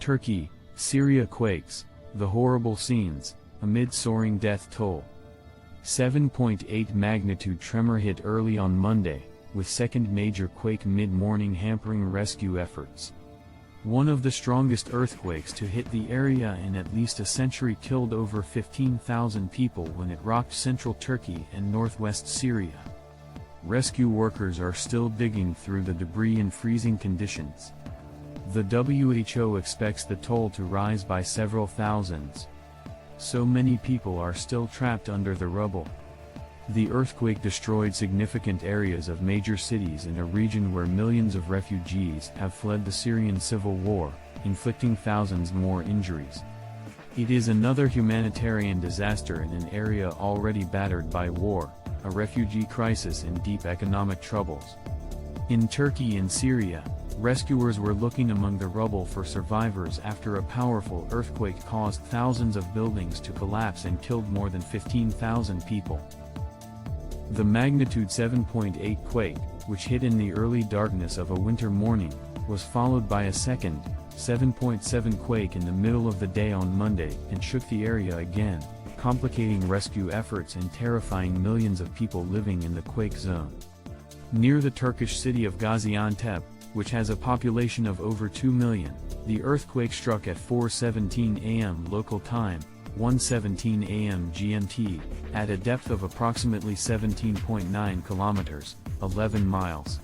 Turkey, Syria quakes, the horrible scenes, amid soaring death toll. 7.8 magnitude tremor hit early on Monday, with second major quake mid-morning hampering rescue efforts. One of the strongest earthquakes to hit the area in at least a century killed over 15,000 people when it rocked central Turkey and northwest Syria. Rescue workers are still digging through the debris in freezing conditions. The WHO expects the toll to rise by several thousands. So many people are still trapped under the rubble. The earthquake destroyed significant areas of major cities in a region where millions of refugees have fled the Syrian civil war, inflicting thousands more injuries. It is another humanitarian disaster in an area already battered by war, a refugee crisis and deep economic troubles. In Turkey and Syria, rescuers were looking among the rubble for survivors after a powerful earthquake caused thousands of buildings to collapse and killed more than 15,000 people. The magnitude 7.8 quake, which hit in the early darkness of a winter morning, was followed by a second, 7.7 quake in the middle of the day on Monday and shook the area again, complicating rescue efforts and terrifying millions of people living in the quake zone. Near the Turkish city of Gaziantep, which has a population of over 2 million, the earthquake struck at 4:17 a.m. local time, 1:17 a.m. GMT, at a depth of approximately 17.9 kilometers, 11 miles.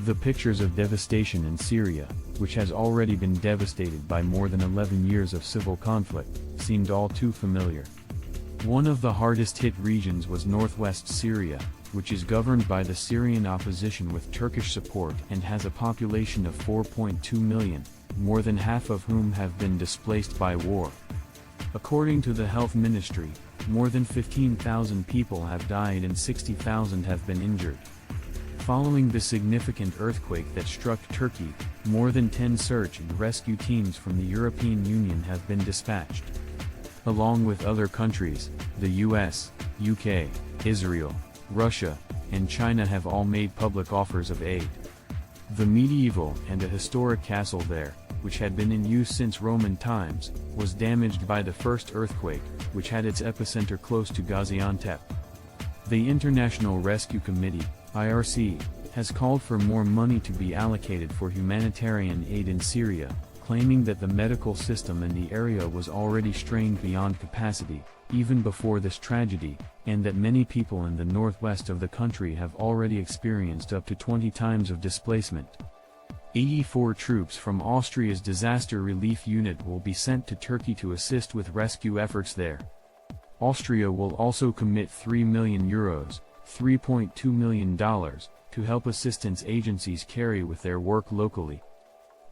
The pictures of devastation in Syria, which has already been devastated by more than 11 years of civil conflict, seemed all too familiar. One of the hardest hit regions was northwest Syria, which is governed by the Syrian opposition with Turkish support and has a population of 4.2 million, more than half of whom have been displaced by war. According to the health ministry, more than 15,000 people have died and 60,000 have been injured. Following the significant earthquake that struck Turkey, more than 10 search and rescue teams from the European Union have been dispatched. Along with other countries, the US, UK, Israel, Russia, and China have all made public offers of aid. The medieval and a historic castle there, which had been in use since Roman times, was damaged by the first earthquake, which had its epicenter close to Gaziantep. The International Rescue Committee, IRC, has called for more money to be allocated for humanitarian aid in Syria, claiming that the medical system in the area was already strained beyond capacity, even before this tragedy, and that many people in the northwest of the country have already experienced up to 20 times of displacement. 84 troops from Austria's disaster relief unit will be sent to Turkey to assist with rescue efforts there. Austria will also commit €3 million, $3.2 million, to help assistance agencies carry with their work locally.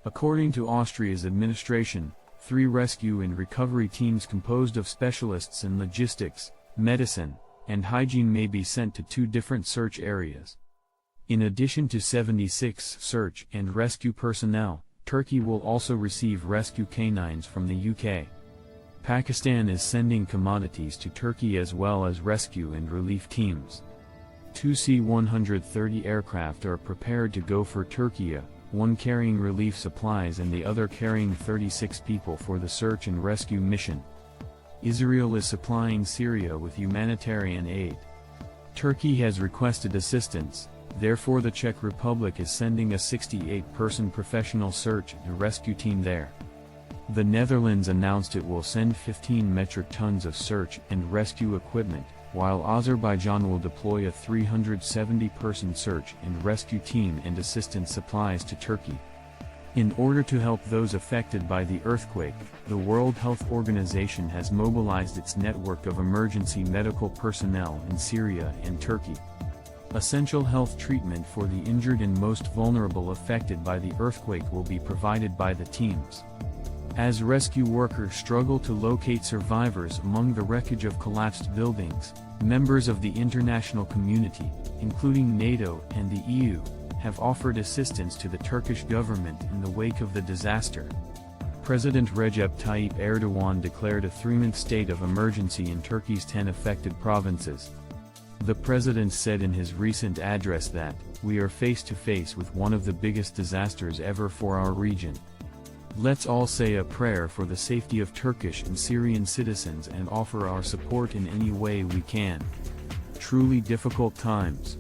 According to Austria's administration, 3 rescue and recovery teams composed of specialists in logistics, medicine, and hygiene may be sent to 2 different search areas. In addition to 76 search and rescue personnel, Turkey will also receive rescue canines from the UK. Pakistan is sending commodities to Turkey as well as rescue and relief teams. 2 C-130 aircraft are prepared to go for Turkey, one carrying relief supplies and the other carrying 36 people for the search and rescue mission. Israel is supplying Syria with humanitarian aid. Turkey has requested assistance, therefore the Czech Republic is sending a 68-person professional search and rescue team there. The Netherlands announced it will send 15 metric tons of search and rescue equipment, while Azerbaijan will deploy a 370-person search and rescue team and assistance supplies to Turkey. In order to help those affected by the earthquake, the World Health Organization has mobilized its network of emergency medical personnel in Syria and Turkey. Essential health treatment for the injured and most vulnerable affected by the earthquake will be provided by the teams. As rescue workers struggle to locate survivors among the wreckage of collapsed buildings, members of the international community, including NATO and the EU, have offered assistance to the Turkish government in the wake of the disaster. President Recep Tayyip Erdogan declared a 3-month state of emergency in Turkey's 10 affected provinces. The president said in his recent address that, "We are face to face with one of the biggest disasters ever for our region." Let's all say a prayer for the safety of Turkish and Syrian citizens and offer our support in any way we can. Truly difficult times.